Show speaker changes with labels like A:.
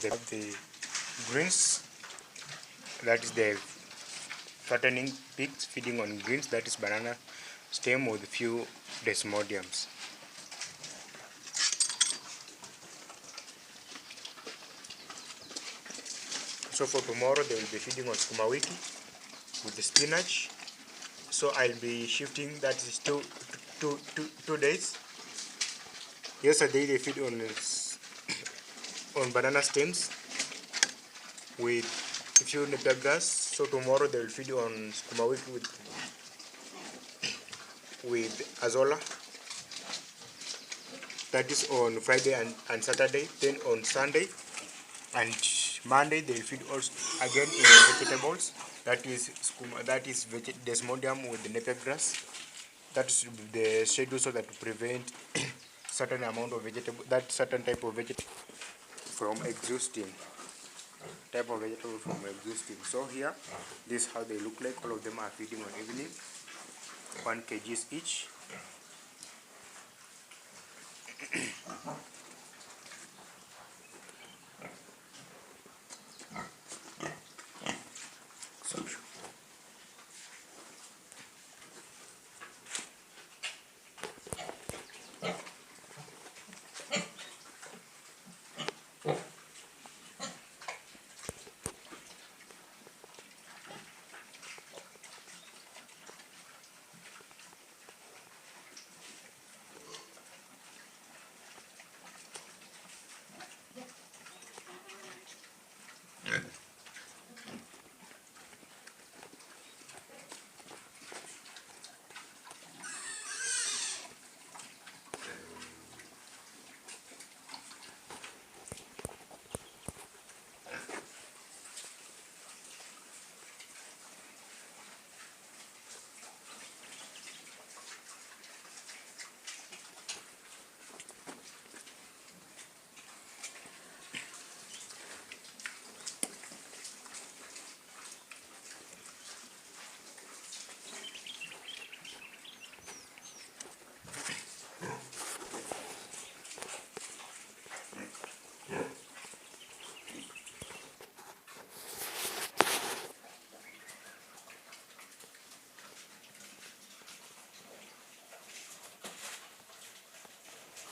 A: They have the greens, that is the fattening pigs feeding on greens, that is banana stem with a few desmodiums. So for tomorrow they will be feeding on sukuma wiki with the spinach. So I'll be shifting, that is two days. Yesterday they feed on banana stems with a few napier grass. So tomorrow they will feed on sukuma wiki with azola. That is on Friday and Saturday. Then on Sunday and Monday they will feed also again in vegetables. That is desmodium with the napier grass. That is the schedule so that to prevent certain amount of vegetable, that certain type of vegetable from exhausting. So here, this is how they look like. All of them are feeding on evening, 1 kg each.